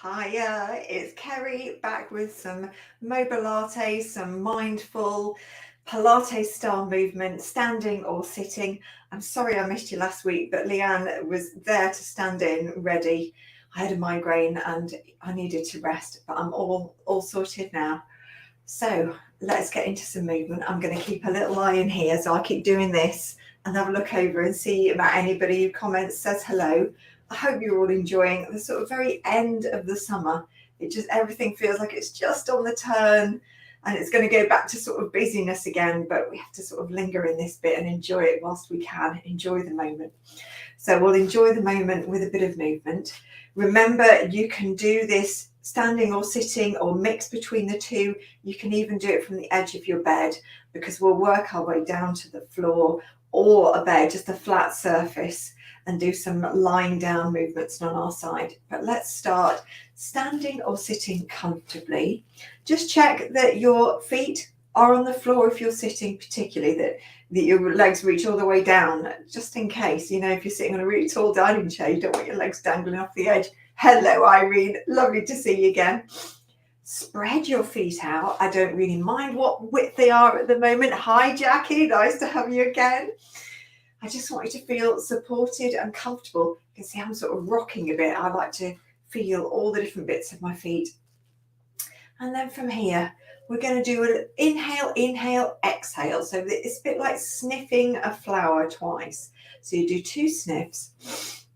Hiya, it's Kerry back with some Mobilates, some mindful Pilates style movement, standing or sitting. I'm sorry I missed you last week, but Leanne was there to stand in, ready. I had a migraine and I needed to rest, but I'm all sorted now. So let's get into some movement. I'm going to keep a little eye in here, so I'll keep doing this and have a look over and see about anybody who comments, says hello. I hope you're all enjoying the sort of very end of the summer. Everything feels like it's just on the turn and it's going to go back to sort of busyness again, but we have to sort of linger in this bit and enjoy it whilst we can, enjoy the moment. So we'll enjoy the moment with a bit of movement. Remember, you can do this standing or sitting or mix between the two. You can even do it from the edge of your bed, because we'll work our way down to the floor or a bed, just a flat surface, and do some lying down movements on our side. But let's start standing or sitting comfortably. Just check that your feet are on the floor if you're sitting, particularly that your legs reach all the way down, just in case, if you're sitting on a really tall dining chair, you don't want your legs dangling off the edge. Hello, Irene. Lovely to see you again. Spread your feet out. I don't really mind what width they are at the moment. Hi, Jackie. Nice to have you again. I just want you to feel supported and comfortable. You can see I'm sort of rocking a bit. I like to feel all the different bits of my feet. And then from here, we're going to do an inhale, inhale, exhale. So it's a bit like sniffing a flower twice. So you do 2 sniffs.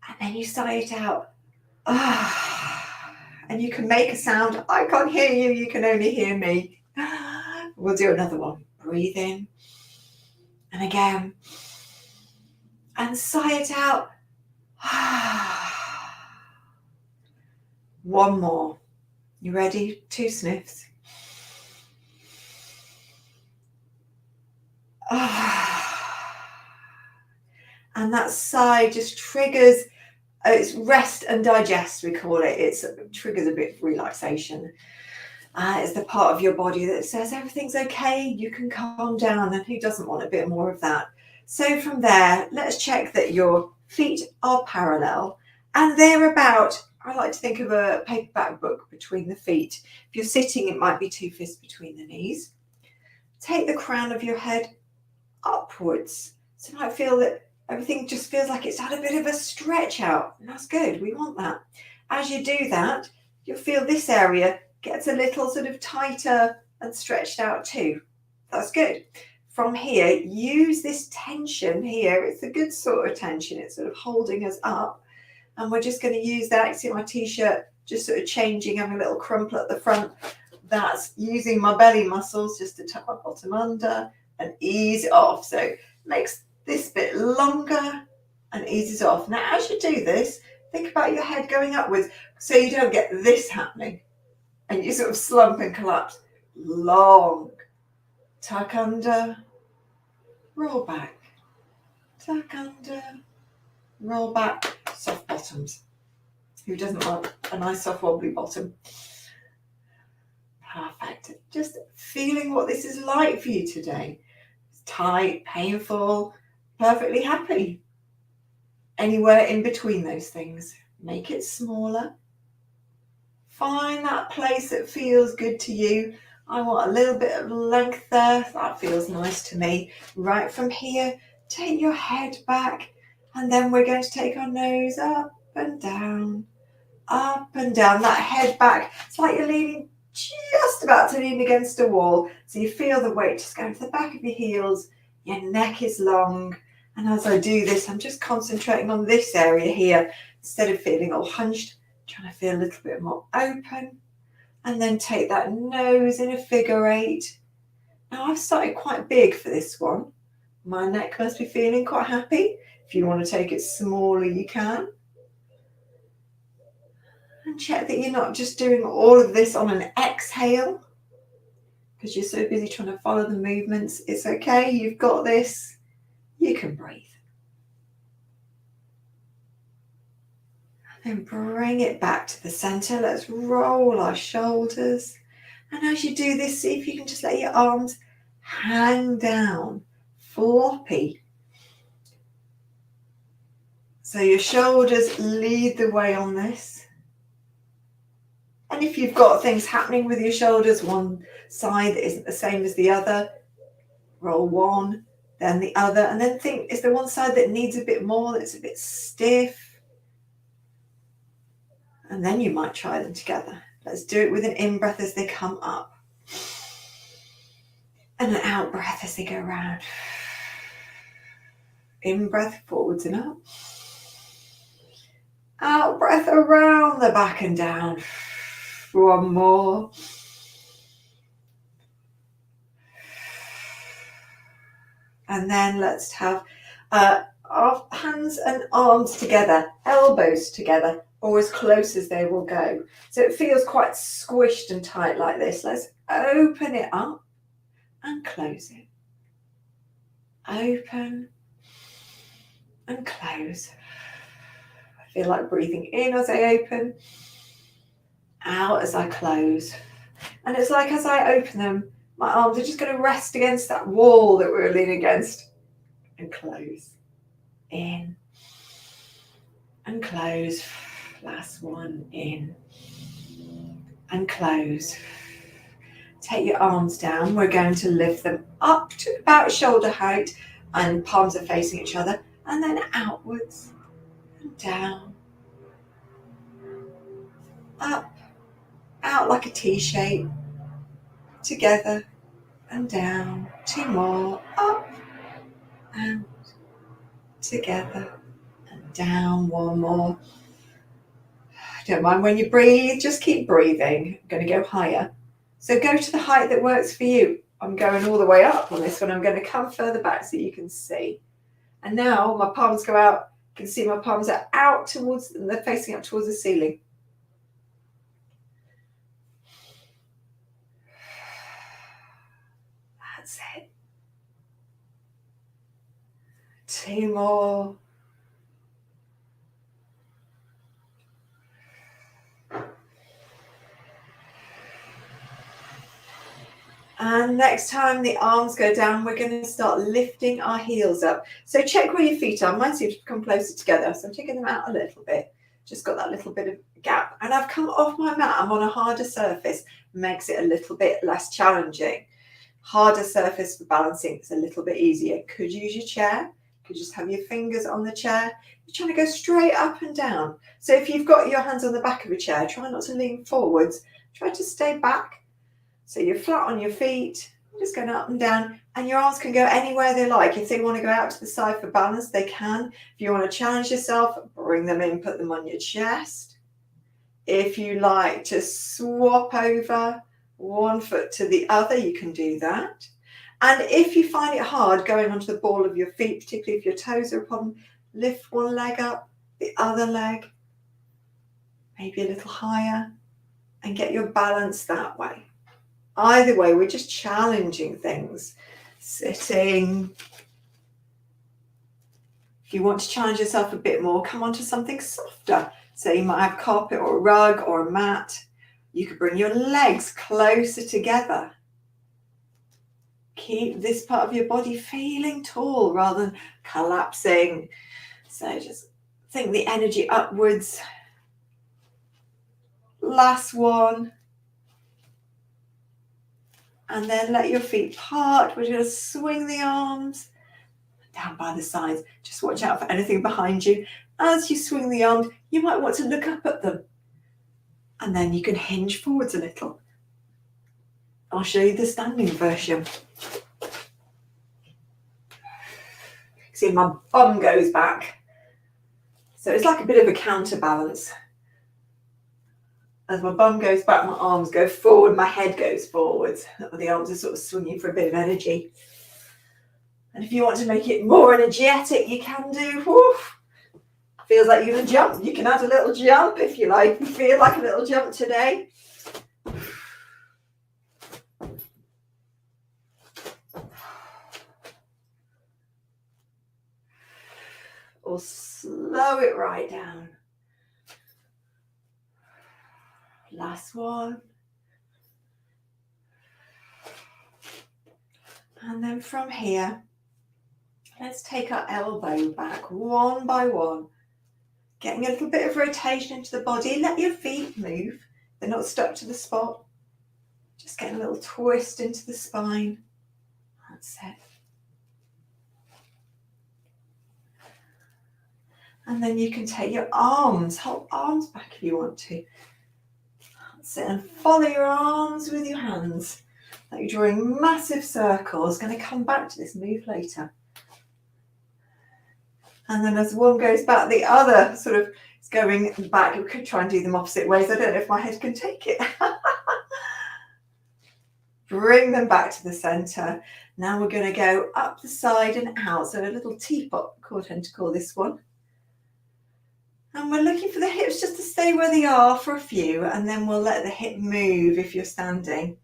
And then you sigh it out. And you can make a sound. I can't hear you. You can only hear me. We'll do another one. Breathe in. And again. And sigh it out. One more. You ready? 2 sniffs. And that sigh just triggers, it's rest and digest, we call it. It triggers a bit of relaxation. It's the part of your body that says everything's okay, you can calm down, and who doesn't want a bit more of that? So from there, let's check that your feet are parallel and they're about, I like to think of a paperback book between the feet. If you're sitting, it might be 2 fists between the knees. Take the crown of your head upwards. So you might feel that everything just feels like it's had a bit of a stretch out. And that's good. We want that. As you do that, you'll feel this area gets a little sort of tighter and stretched out too. That's good. From here, use this tension here. It's a good sort of tension. It's sort of holding us up. And we're just going to use that. See my t-shirt just sort of changing, having a little crumple at the front. That's using my belly muscles just to tuck my bottom under and ease it off. So it makes this bit longer and eases off. Now, as you do this, think about your head going upwards so you don't get this happening and you sort of slump and collapse. Long. Tuck under, roll back. Tuck under, roll back. Soft bottoms. Who doesn't want a nice soft wobbly bottom? Perfect. Just feeling what this is like for you today. It's tight, painful, perfectly happy. Anywhere in between those things. Make it smaller. Find that place that feels good to you. I want a little bit of length there. That feels nice to me. Right from here, take your head back, and then we're going to take our nose up and down, up and down. That head back. It's like you're leaning, just about to lean against a wall. So you feel the weight just going to the back of your heels. Your neck is long. And as I do this, I'm just concentrating on this area here. Instead of feeling all hunched, trying to feel a little bit more open. And then take that nose in a figure 8. Now I've started quite big for this one. My neck must be feeling quite happy. If you want to take it smaller, you can. And check that you're not just doing all of this on an exhale, because you're so busy trying to follow the movements. It's okay. You've got this. You can breathe. And bring it back to the center. Let's roll our shoulders. And as you do this, see if you can just let your arms hang down, floppy. So your shoulders lead the way on this. And if you've got things happening with your shoulders, one side that isn't the same as the other, roll one, then the other, and then think, is there one side that needs a bit more, that's a bit stiff? And then you might try them together. Let's do it with an in-breath as they come up. And an out-breath as they go round. In-breath forwards and up. Out-breath around the back and down. One more. And then let's have our hands and arms together, elbows together, or as close as they will go. So it feels quite squished and tight like this. Let's open it up and close it. Open and close. I feel like breathing in as I open, out as I close. And it's like as I open them, my arms are just going to rest against that wall that we were leaning against and close. In and close. Last one, in and close. Take your arms down. We're going to lift them up to about shoulder height and palms are facing each other, and then outwards and down, up, out like a T shape, together and down. Two more, up, out, together and down. One more. Don't mind when you breathe, just keep breathing. I'm going to go higher. So go to the height that works for you. I'm going all the way up on this one. I'm going to come further back so you can see. And now my palms go out. You can see my palms are out towards, and they're facing up towards the ceiling. That's it. Two more. And next time the arms go down, we're going to start lifting our heels up. So check where your feet are. Mine seem to come closer together. So I'm taking them out a little bit. Just got that little bit of gap. And I've come off my mat. I'm on a harder surface. Makes it a little bit less challenging. Harder surface for balancing. It's a little bit easier. Could use your chair. Could just have your fingers on the chair. You're trying to go straight up and down. So if you've got your hands on the back of a chair, try not to lean forwards. Try to stay back. So you're flat on your feet, just going up and down, and your arms can go anywhere they like. If they want to go out to the side for balance, they can. If you want to challenge yourself, bring them in, put them on your chest. If you like to swap over one foot to the other, you can do that. And if you find it hard going onto the ball of your feet, particularly if your toes are a problem, lift one leg up, the other leg, maybe a little higher, and get your balance that way. Either way, we're just challenging things. Sitting. If you want to challenge yourself a bit more, come onto something softer. So you might have carpet or a rug or a mat. You could bring your legs closer together. Keep this part of your body feeling tall rather than collapsing. So just think the energy upwards. Last one. And then let your feet part. We're going to swing the arms down by the sides. Just watch out for anything behind you. As you swing the arms, you might want to look up at them. And then you can hinge forwards a little. I'll show you the standing version. See, my bum goes back. So it's like a bit of a counterbalance. As my bum goes back, my arms go forward, my head goes forwards. The arms are sort of swinging for a bit of energy. And if you want to make it more energetic, you can do. Woof, feels like you're going to jump. You can add a little jump if you like. You feel like a little jump today. Or slow it right down. Last one. And then from here, let's take our elbow back one by one. Getting a little bit of rotation into the body. Let your feet move. They're not stuck to the spot. Just getting a little twist into the spine. That's it. And then you can take your arms, hold arms back if you want to. That's it. And follow your arms with your hands. Like you're drawing massive circles. Going to come back to this move later. And then as one goes back, the other sort of is going back. We could try and do them opposite ways. I don't know if my head can take it. Bring them back to the centre. Now we're going to go up the side and out. So a little teapot, I tend to call this one. And we're looking for the hips just to stay where they are for a few. And then we'll let the hip move if you're standing.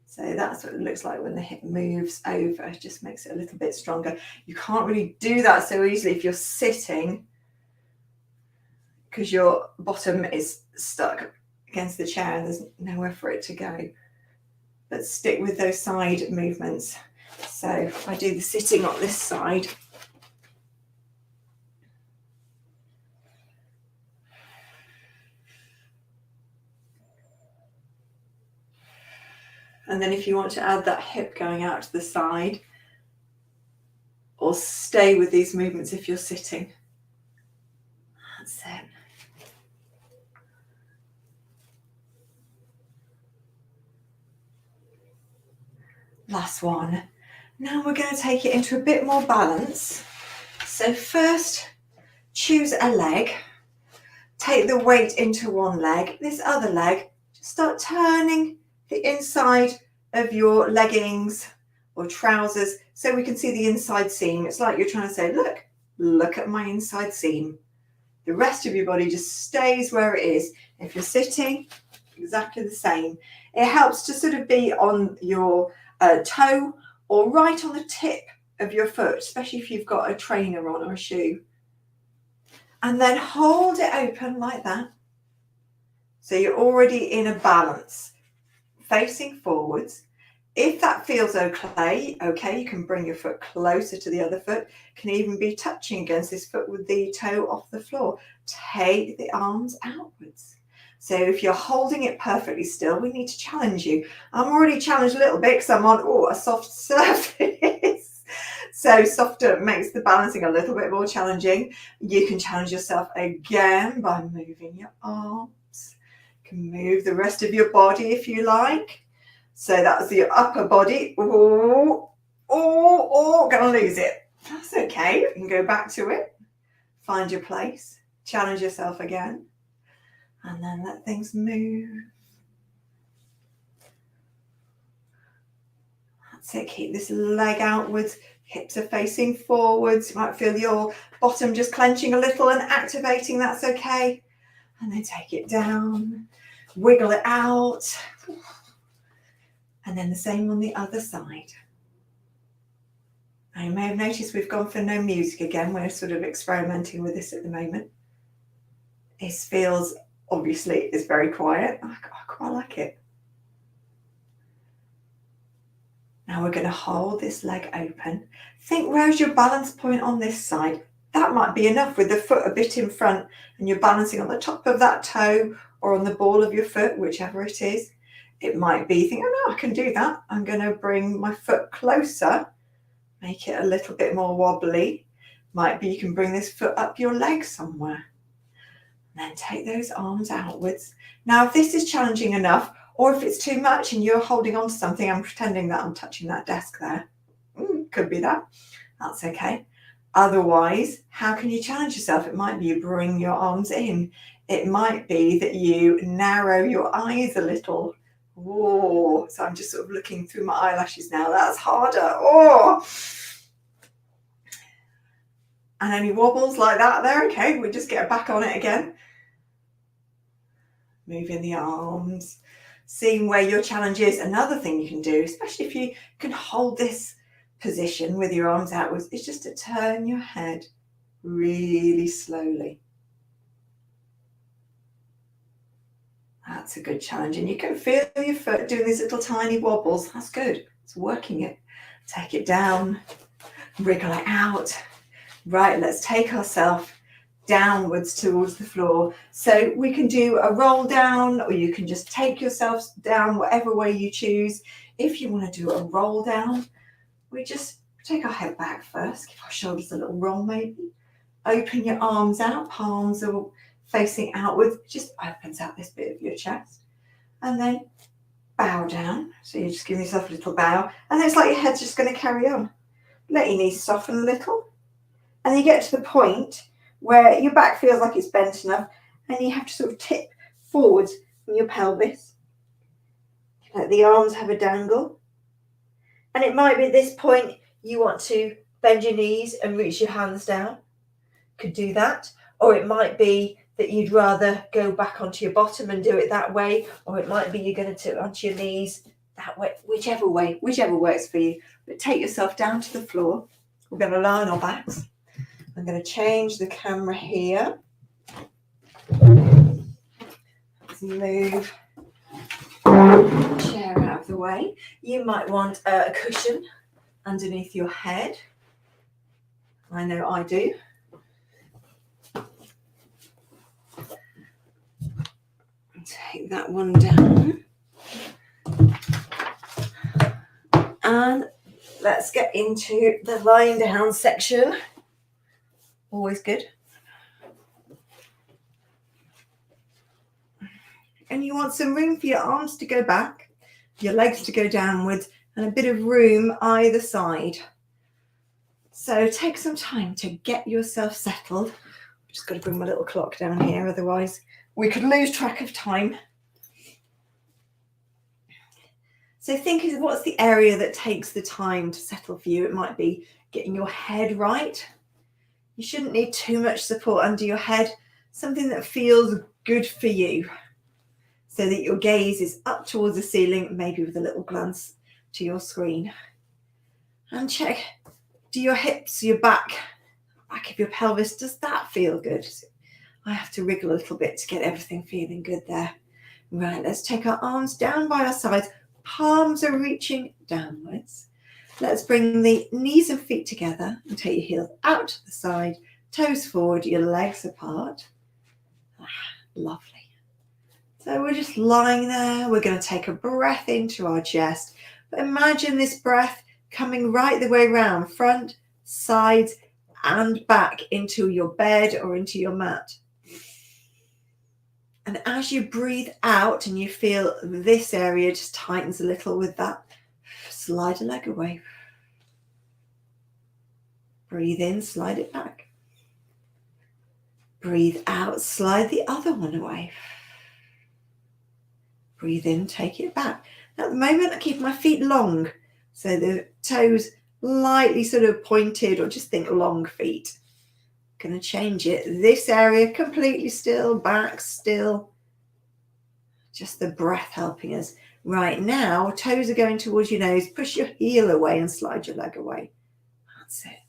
So that's what it looks like when the hip moves over. It just makes it a little bit stronger. You can't really do that so easily if you're sitting, because your bottom is stuck against the chair and there's nowhere for it to go. But stick with those side movements. So if I do the sitting on this side, and then if you want to add that hip going out to the side, or stay with these movements if you're sitting. That's it. Last one. Now we're going to take it into a bit more balance. So first, choose a leg. Take the weight into one leg. This other leg, just start turning the inside of your leggings or trousers so we can see the inside seam. It's like you're trying to say, look at my inside seam. The rest of your body just stays where it is. If you're sitting, exactly the same. It helps to sort of be on your toe or right on the tip of your foot, especially if you've got a trainer on or a shoe. And then hold it open like that. So you're already in a balance, facing forwards. If that feels okay, you can bring your foot closer to the other foot. Can even be touching against this foot with the toe off the floor. Take the arms outwards. So if you're holding it perfectly still, we need to challenge you. I'm already challenged a little bit because I'm on a soft surface. So softer makes the balancing a little bit more challenging. You can challenge yourself again by moving your arms. You can move the rest of your body if you like. So that's your upper body. Gonna lose it. That's okay. You can go back to it. Find your place. Challenge yourself again. And then let things move. That's it. Keep this leg outwards. Hips are facing forwards. You might feel your bottom just clenching a little and activating. That's okay. And then take it down. Wiggle it out. And then the same on the other side. Now you may have noticed we've gone for no music again. We're sort of experimenting with this at the moment. This feels, obviously, it's very quiet. I quite like it. Now we're going to hold this leg open. Think, where's your balance point on this side? That might be enough with the foot a bit in front and you're balancing on the top of that toe or on the ball of your foot, whichever it is. It might be, think, oh no, I can do that. I'm going to bring my foot closer, make it a little bit more wobbly. Might be you can bring this foot up your leg somewhere. And then take those arms outwards. Now, if this is challenging enough, or if it's too much and you're holding on to something, I'm pretending that I'm touching that desk there. Could be that. That's okay. Otherwise, how can you challenge yourself? It might be you bring your arms in. It might be that you narrow your eyes a little. Oh, so I'm just sort of looking through my eyelashes now. That's harder. Oh. And any wobbles like that, they're okay. We just get back on it again. Moving the arms, seeing where your challenge is. Another thing you can do, especially if you can hold this position with your arms outwards, is just to turn your head really slowly. That's a good challenge. And you can feel your foot doing these little tiny wobbles. That's good. It's working it. Take it down, wriggle it out. Right, let's take ourselves downwards towards the floor. So we can do a roll down, or you can just take yourself down whatever way you choose. If you want to do a roll down, we just take our head back first, give our shoulders a little roll maybe. Open your arms out, palms are facing outwards, just opens out this bit of your chest. And then bow down. So you just give yourself a little bow, and then it's like your head's just going to carry on. Let your knees soften a little. And then you get to the point where your back feels like it's bent enough, and you have to sort of tip forwards from your pelvis. Let the arms have a dangle. And it might be at this point you want to bend your knees and reach your hands down. Could do that. Or it might be that you'd rather go back onto your bottom and do it that way. Or it might be you're going to tip onto your knees that way, whichever works for you. But take yourself down to the floor. We're going to lie on our backs. I'm going to change the camera here. Let's move the chair out of the way. You might want a cushion underneath your head. I know I do. Take that one down. And let's get into the lying down section. Always good. And you want some room for your arms to go back, your legs to go downwards, and a bit of room either side. So take some time to get yourself settled. I've just got to bring my little clock down here, otherwise we could lose track of time. So think of what's the area that takes the time to settle for you. It might be getting your head right. You shouldn't need too much support under your head. Something that feels good for you, so that your gaze is up towards the ceiling, maybe with a little glance to your screen. And check, do your hips, your back of your pelvis, does that feel good? I have to wriggle a little bit to get everything feeling good there. Right, let's take our arms down by our sides. Palms are reaching downwards. Let's bring the knees and feet together and take your heels out to the side, toes forward, your legs apart. Lovely. So we're just lying there. We're going to take a breath into our chest. But imagine this breath coming right the way around, front, sides, and back into your bed or into your mat. And as you breathe out and you feel this area just tightens a little with that, slide a leg away. Breathe in, slide it back. Breathe out, slide the other one away. Breathe in, take it back. At the moment, I keep my feet long, so the toes lightly sort of pointed, or just think long feet. Going to change it. This area completely still, back still. Just the breath helping us. Right now, toes are going towards your nose. Push your heel away and slide your leg away. That's it.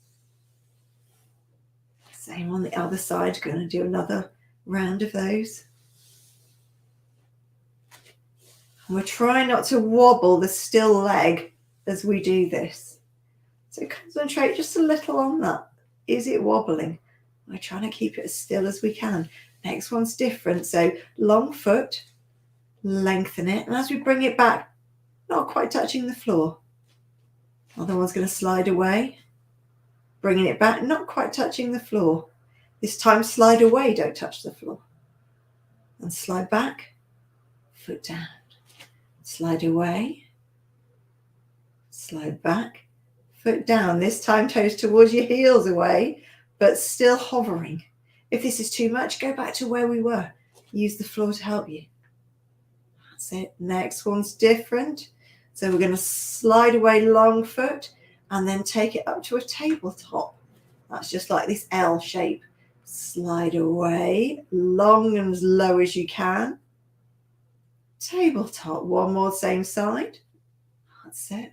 Same on the other side. Going to do another round of those. And we're trying not to wobble the still leg as we do this. So concentrate just a little on that. Is it wobbling? We're trying to keep it as still as we can. Next one's different. So long foot, lengthen it. And as we bring it back, not quite touching the floor. Other one's going to slide away. Bringing it back, not quite touching the floor. This time slide away, don't touch the floor. And slide back, foot down. Slide away, slide back, foot down. This time toes towards your heels away, but still hovering. If this is too much, go back to where we were. Use the floor to help you. That's it. Next one's different. So we're going to slide away long foot and then take it up to a tabletop. That's just like this L shape. Slide away, long and as low as you can. Tabletop, one more same side. That's it.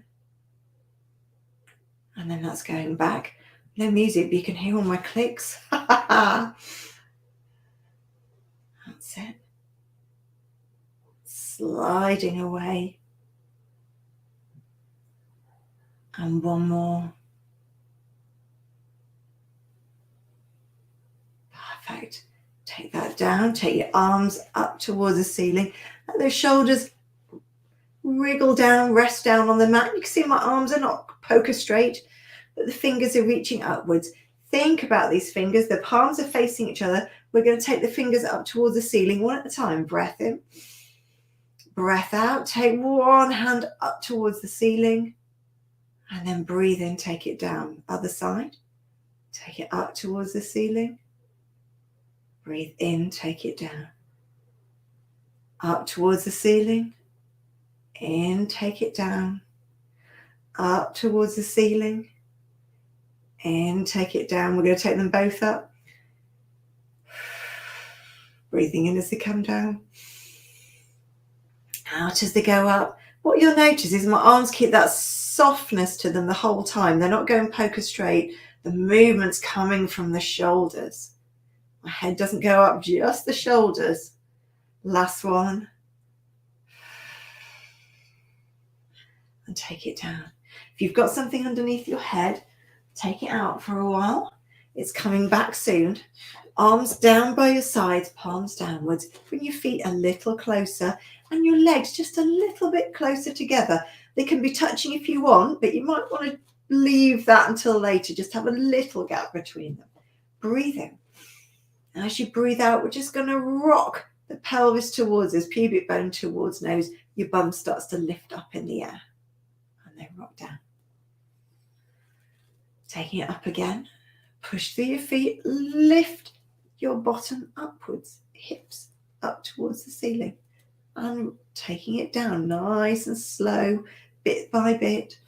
And then that's going back. No music, but you can hear all my clicks. That's it. Sliding away. And one more. Perfect. Take that down. Take your arms up towards the ceiling. Let those shoulders wriggle down, rest down on the mat. You can see my arms are not poker straight, but the fingers are reaching upwards. Think about these fingers. The palms are facing each other. We're going to take the fingers up towards the ceiling one at a time. Breath in. Breath out. Take one hand up towards the ceiling. And then breathe in. Take it down. Other side. Take it up towards the ceiling. Breathe in. Take it down. Up towards the ceiling. In. Take it down. Up towards the ceiling. In. Take it down. We're going to take them both up. Breathing in as they come down. Out as they go up. What you'll notice is my arms keep that softness to them the whole time. They're not going poker straight. The movement's coming from the shoulders. My head doesn't go up, just the shoulders. Last one. And take it down. If you've got something underneath your head, take it out for a while. It's coming back soon. Arms down by your sides, palms downwards. Bring your feet a little closer and your legs just a little bit closer together. They can be touching if you want, but you might want to leave that until later. Just have a little gap between them. Breathe in. And as you breathe out, we're just going to rock the pelvis towards us, pubic bone towards nose. Your bum starts to lift up in the air and then rock down. Taking it up again. Push through your feet, lift your bottom upwards, hips up towards the ceiling, and taking it down nice and slow, bit by bit.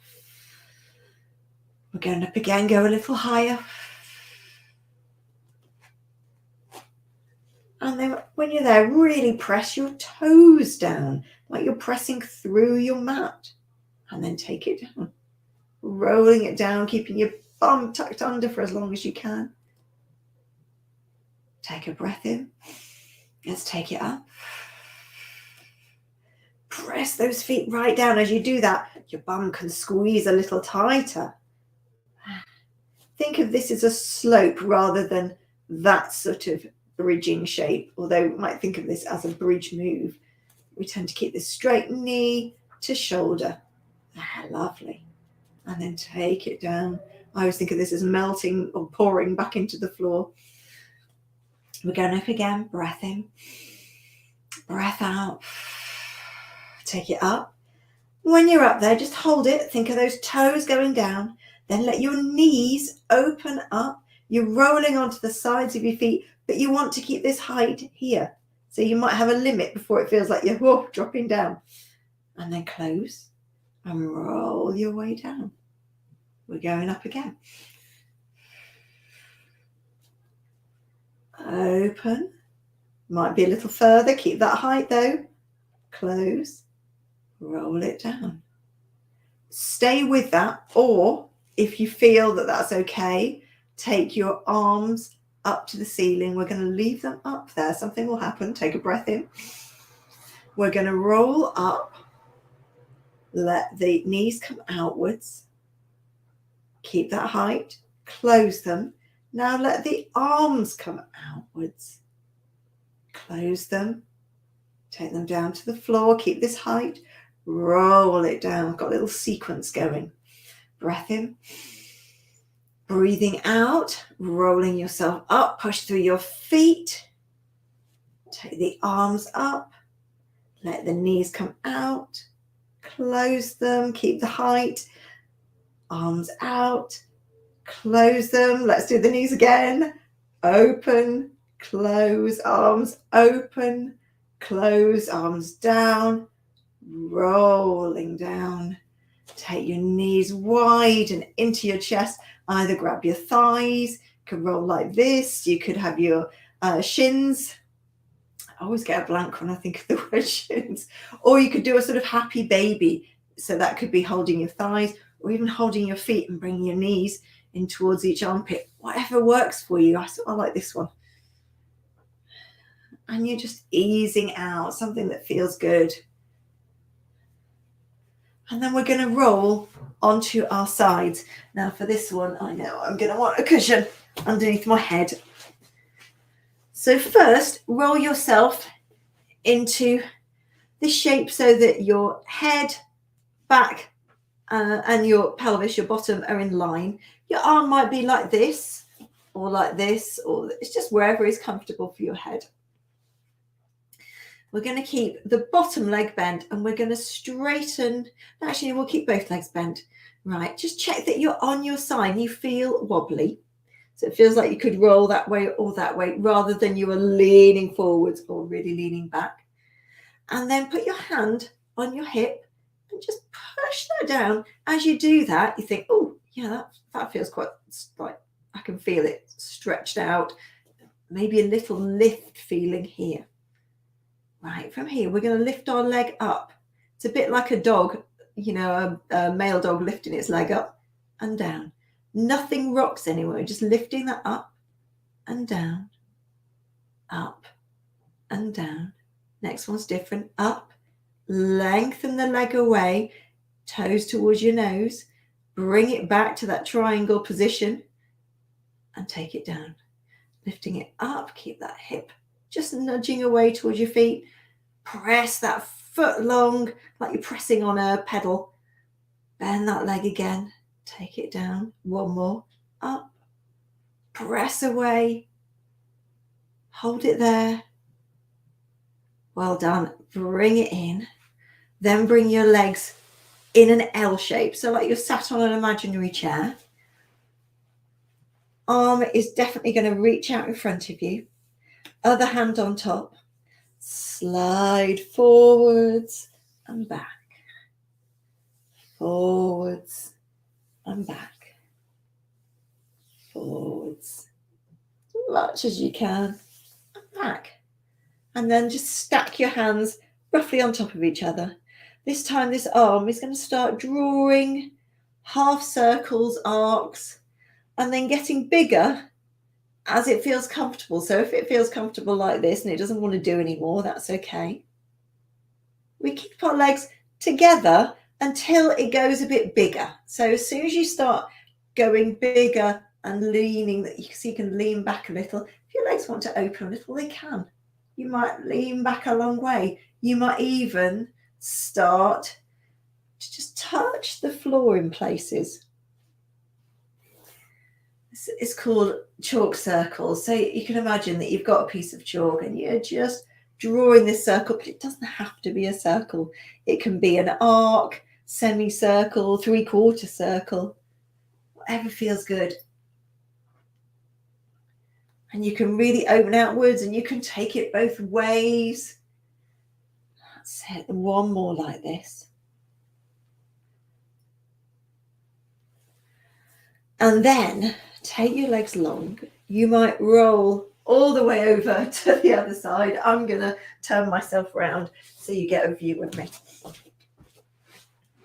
We're going up again, go a little higher. And then when you're there, really press your toes down, like you're pressing through your mat, and then take it down, rolling it down, keeping your bum tucked under for as long as you can. Take a breath in. Let's take it up. Press those feet right down. As you do that, your bum can squeeze a little tighter. Think of this as a slope rather than that sort of bridging shape, although you might think of this as a bridge move. We tend to keep this straight knee to shoulder. Lovely. And then take it down. I always think of this as melting or pouring back into the floor. We're going up again. Breath in. Breath out. Take it up. When you're up there, just hold it. Think of those toes going down. Then let your knees open up. You're rolling onto the sides of your feet, but you want to keep this height here. So you might have a limit before it feels like you're dropping down. And then close and roll your way down. We're going up again. Open. Might be a little further. Keep that height though. Close. Roll it down. Stay with that, or if you feel that that's okay, take your arms up to the ceiling. We're going to leave them up there. Something will happen. Take a breath in. We're going to roll up. Let the knees come outwards. Keep that height. Close them. Now let the arms come outwards. Close them. Take them down to the floor. Keep this height. Roll it down. Got a little sequence going. Breath in. Breathing out. Rolling yourself up. Push through your feet. Take the arms up. Let the knees come out. Close them. Keep the height. Arms out. Close them. Let's do the knees again. Open. Close. Arms open. Close. Arms down. Rolling down. Take your knees wide and into your chest. Either grab your thighs. You could roll like this. You could have your shins. I always get a blank when I think of the word shins. Or you could do a sort of happy baby. So that could be holding your thighs or even holding your feet and bringing your knees in towards each armpit. Whatever works for you. I like this one. And you're just easing out, something that feels good. And then we're going to roll onto our sides. Now for this one, I know I'm going to want a cushion underneath my head. So first, roll yourself into this shape so that your head, back, and your pelvis, your bottom, are in line. Your arm might be like this, or it's just wherever is comfortable for your head. We're going to keep the bottom leg bent, and we're going to straighten. Actually, we'll keep both legs bent. Right, just check that you're on your side. You feel wobbly. So it feels like you could roll that way or that way, rather than you are leaning forwards or really leaning back. And then put your hand on your hip and just push that down. As you do that, you think, oh, yeah, that feels quite like I can feel it stretched out. Maybe a little lift feeling here. Right, from here, we're going to lift our leg up. It's a bit like a dog, a male dog lifting its leg up and down. Nothing rocks anywhere, just lifting that up and down, up and down. Next one's different. Up, lengthen the leg away, toes towards your nose, bring it back to that triangle position and take it down. Lifting it up, keep that hip just nudging away towards your feet. Press that foot long, like you're pressing on a pedal. Bend that leg again, take it down. One more, up, press away, hold it there. Well done. Bring it in. Then bring your legs in an L shape. So like you're sat on an imaginary chair. Arm is definitely going to reach out in front of you. Other hand on top. Slide forwards and back. Forwards and back. Forwards. As much as you can. And back. And then just stack your hands roughly on top of each other. This time this arm is going to start drawing half circles, arcs, and then getting bigger as it feels comfortable. So if it feels comfortable like this and it doesn't want to do anymore, that's okay. We keep our legs together until it goes a bit bigger. So as soon as you start going bigger and leaning, so you can lean back a little. If your legs want to open a little, they can. You might lean back a long way. You might even start to just touch the floor in places. It's called chalk circles. So you can imagine that you've got a piece of chalk and you're just drawing this circle, but it doesn't have to be a circle. It can be an arc, semicircle, three-quarter circle, whatever feels good. And you can really open outwards and you can take it both ways. That's it. One more like this. And then take your legs long. You might roll all the way over to the other side. I'm going to turn myself around so you get a view of me.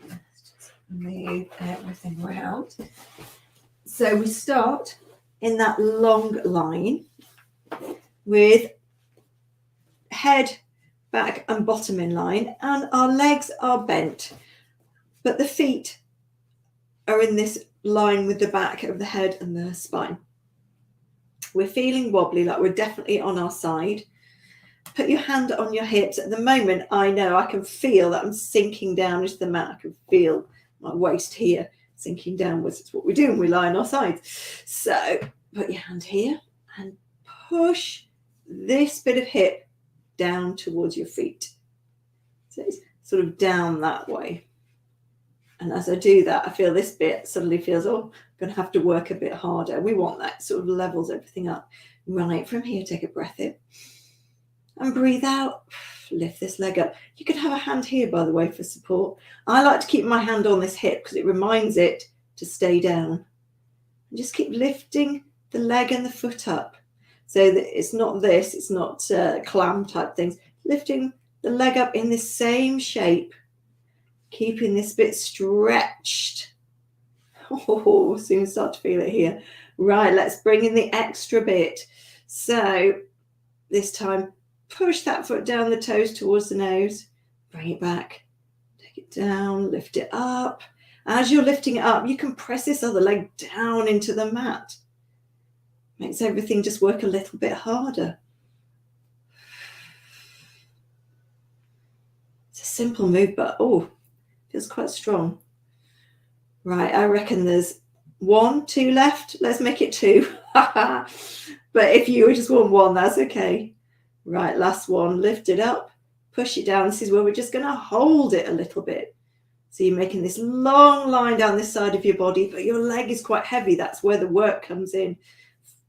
Just move everything around. So we start in that long line with head, back and bottom in line, and our legs are bent, but the feet are in this line with the back of the head and the spine. We're feeling wobbly, like we're definitely on our side. Put your hand on your hips. At the moment, I know I can feel that I'm sinking down into the mat. I can feel my waist here sinking downwards. It's what we do when we lie on our sides. So put your hand here and push this bit of hip down towards your feet. So it's sort of down that way. And as I do that, I feel this bit suddenly feels, oh, I'm going to have to work a bit harder. We want that, sort of levels everything up. Right, from here, take a breath in. And breathe out. Lift this leg up. You can have a hand here, by the way, for support. I like to keep my hand on this hip because it reminds it to stay down. And just keep lifting the leg and the foot up. So that it's not this, it's not clam type things. Lifting the leg up in this same shape. Keeping this bit stretched. Oh, soon start to feel it here. Right, let's bring in the extra bit. So this time, push that foot down the toes towards the nose. Bring it back. Take it down, lift it up. As you're lifting it up, you can press this other leg down into the mat. Makes everything just work a little bit harder. simple move, but oh, feels quite strong. Right, I reckon there's 1, 2 left. Let's make it 2. But if you just want 1, that's okay. Right, last one. Lift it up, push it down. This is where we're just going to hold it a little bit. So you're making this long line down this side of your body, but your leg is quite heavy. That's where the work comes in.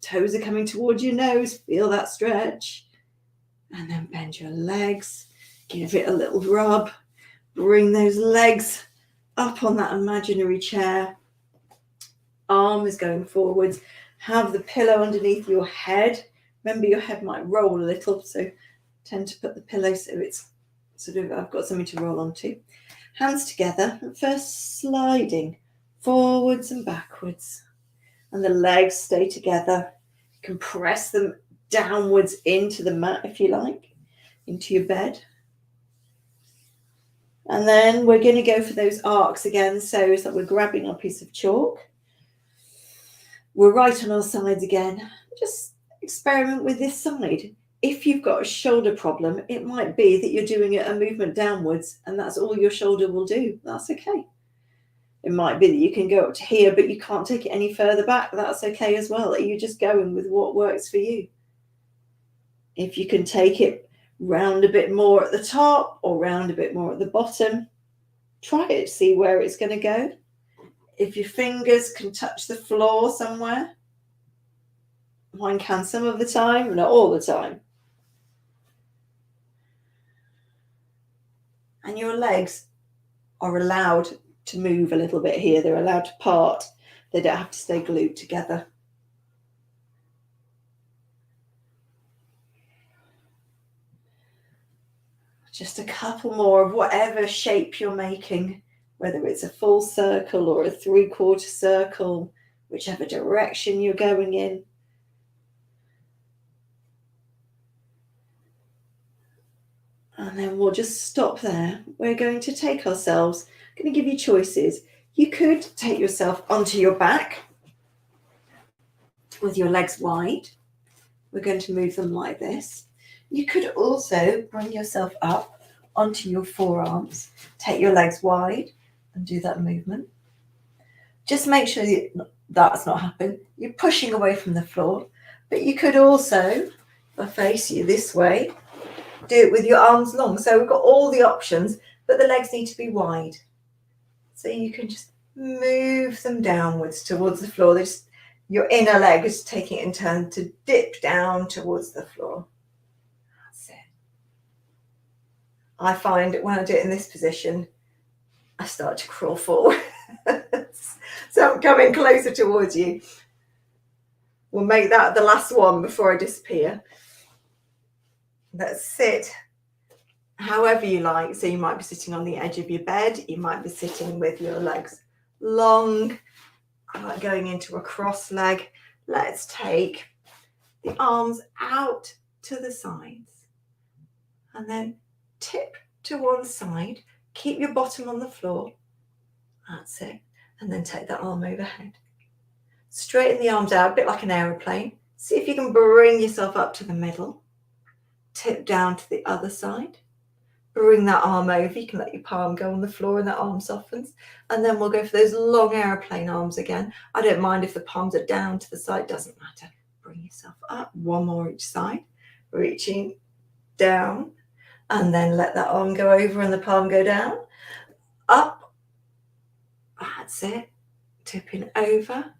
Toes are coming towards your nose. Feel that stretch. And then bend your legs. Give it a little rub. Bring those legs up on that imaginary chair. Arm is going forwards. Have the pillow underneath your head. Remember, your head might roll a little, so tend to put the pillow so it's sort of, I've got something to roll onto. Hands together, and first sliding forwards and backwards. And the legs stay together. You can press them downwards into the mat if you like, into your bed. And then we're going to go for those arcs again. So it's like we're grabbing our piece of chalk. We're right on our sides again. Just experiment with this side. If you've got a shoulder problem, it might be that you're doing a movement downwards and that's all your shoulder will do. That's okay. It might be that you can go up to here, but you can't take it any further back. That's okay as well. Are you just going with what works for you? If you can take it round a bit more at the top or round a bit more at the bottom, try it, see where it's going to go. If your fingers can touch the floor somewhere, mine can some of the time, not all the time. And your legs are allowed to move a little bit here. They're allowed to part. They don't have to stay glued together. Just a couple more of whatever shape you're making, whether it's a full circle or a 3/4 circle, whichever direction you're going in. And then we'll just stop there. We're going to take ourselves, I'm going to give you choices. You could take yourself onto your back with your legs wide. We're going to move them like this. You could also bring yourself up onto your forearms, take your legs wide and do that movement. Just make sure that's not happening. You're pushing away from the floor, but you could also, if I face you this way, do it with your arms long. So we've got all the options, but the legs need to be wide. So you can just move them downwards towards the floor. Your inner leg is taking it in turn to dip down towards the floor. That's it. I find when I do it in this position, I start to crawl forward. So I'm coming closer towards you. We'll make that the last one before I disappear. Let's sit however you like. So you might be sitting on the edge of your bed. You might be sitting with your legs long. I like going into a cross leg. Let's take the arms out to the sides and then tip to one side. Keep your bottom on the floor. That's it. And then take that arm overhead. Straighten the arms out, a bit like an aeroplane. See if you can bring yourself up to the middle. Tip down to the other side. Bring that arm over. You can let your palm go on the floor and that arm softens. And then we'll go for those long aeroplane arms again. I don't mind if the palms are down to the side, doesn't matter. Bring yourself up, one more each side. Reaching down. And then let that arm go over and the palm go down. Up. That's it. Tipping over.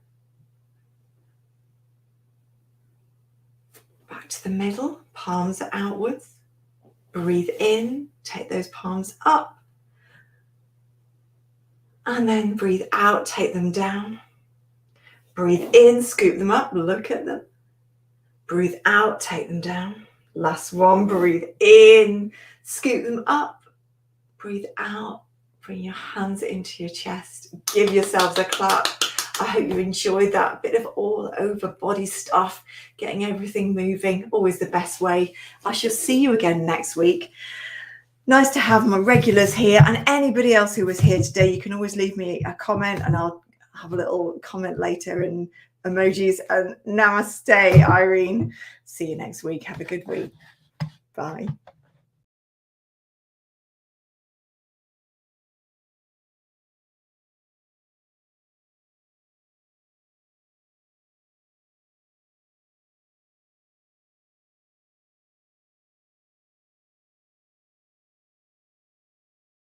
Back to the middle. Palms are outwards. Breathe in. Take those palms up. And then breathe out. Take them down. Breathe in. Scoop them up. Look at them. Breathe out. Take them down. Last one. Breathe in. Scoop them up. Breathe out. Bring your hands into your chest. Give yourselves a clap. I hope you enjoyed that bit of all over body stuff, getting everything moving, always the best way. I shall see you again next week. Nice to have my regulars here, and anybody else who was here today, you can always leave me a comment and I'll have a little comment later in emojis. And namaste, Irene. See you next week. Have a good week. Bye.